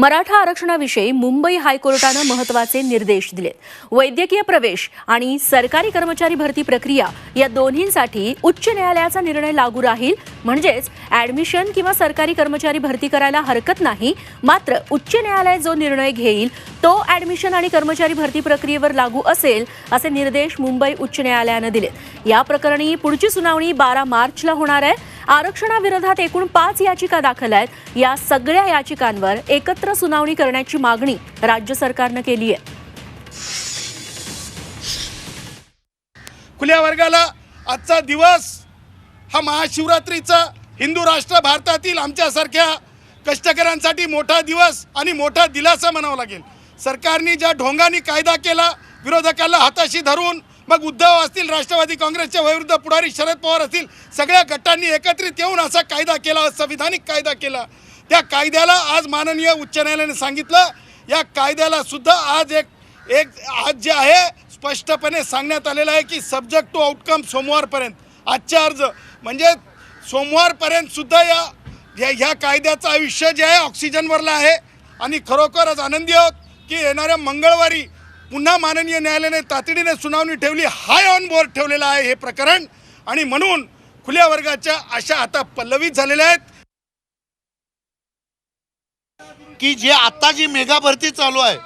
मराठा आरक्षणाविषयी मुंबई हायकोर्टाने महत्त्वाचे निर्देश दिले। वैद्यकीय प्रवेश आणि सरकारी कर्मचारी भरती प्रक्रिया या दोन्हींसाठी उच्च न्यायालयाचा निर्णय लागू राहील। म्हणजेच ऍडमिशन किंवा सरकारी कर्मचारी भरती करायला हरकत नाही, मात्र उच्च न्यायालय जो निर्णय घेईल तो ऍडमिशन आणि कर्मचारी भरती प्रक्रियेवर लागू असेल, असे निर्देश मुंबई उच्च न्यायालयाने दिले। या प्रकरणी पुढची सुनावणी 12 मार्चला होणार आहे। आरक्षणाविरोधात एकूण 5 याचिका दाखल आहेत। या सगळ्या याचिकांवर एकत्र सुनावणी करण्याची मागणी राज्य सरकारने केली आहे। खुल्या वर्गाला आजचा दिवस हा महाशिवरात्रीचा हिंदू राष्ट्र भारतातील आमच्यासारख्या कष्टकऱ्यांसाठी मोठा दिवस आणि मोठा दिलासा म्हणावा लागेल। सरकारने ज्या ढोंगाने कायदा केला, विरोधकांना हाताशी धरून, मग उद्धव असतील, राष्ट्रवादी काँग्रेसच्या विरुद्ध पुढारी शरद पवार असतील, सगळ्या गटांनी एकत्रित येऊन असा कायदा केला, संविधानिक कायदा केला। त्या कायद्याला आज माननीय उच्च न्यायालयाने सांगितलं, या कायद्याला सुद्धा आज आज जे आहे स्पष्टपणे सांगण्यात आलेलं आहे की सब्जेक्ट टू आउटकम सोमवारपर्यंत, आजचे अर्ज म्हणजे सोमवारपर्यंत सुद्धा या कायद्याचं आयुष्य जे आहे ऑक्सिजनवरला आहे। आणि खरोखरच आनंदी आहोत की येणाऱ्या मंगळवारी पुन्हा माननीय न्यायालयाने तातडीने सुनावणी ठेवली, हाय ऑन बोर्ड ठेवलेलं आहे हे प्रकरण, आणि म्हणून खुल्या वर्गाच्या आशा आता पल्लवित झालेल्या आहेत की जे आता जी मेगा भरती चालू आहे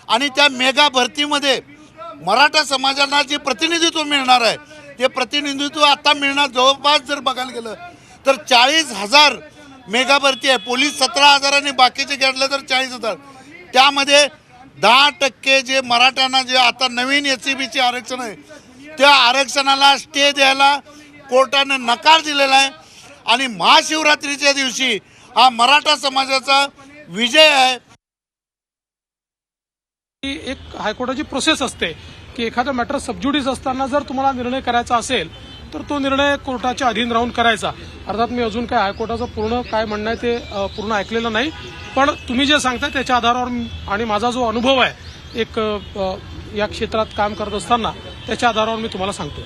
आणि त्या मेगा भरतीमध्ये मराठा समाजाला जे प्रतिनिधित्व मिळणार आहे, ते प्रतिनिधित्व आता मिळणार जवळपास जर बघायला गेलं तर 40,000 मेगा भरती आहे। पोलीस 17,000 आणि बाकीचे घेतलं तर 40,000। त्यामध्ये 10% जे मराठ्यांना जे आता नवीन SCBचे आरक्षण आहे, त्या आरक्षणाला स्टे द्यायला कोर्टाने नकार दिलेला आहे। आणि महाशिवरात्रीच्या दिवशी हा मराठा समाजाचा विजय आहे। एक हायकोर्टाची प्रोसेस असते की एखादा मॅटर सबज्युडिस असताना जर तुम्हाला निर्णय करायचा असेल तर तो निर्णय कोर्टाच्या अधीन राहून करायचा। अर्थात मी अजून काय हायकोर्टाचं पूर्ण काय म्हणणं आहे ते पूर्ण ऐकलेलं नाही, पण तुम्ही जे सांगताय त्याच्या आधारावर आणि माझा जो अनुभव आहे एक या क्षेत्रात काम करत असताना त्याच्या आधारावर मी तुम्हाला सांगतो।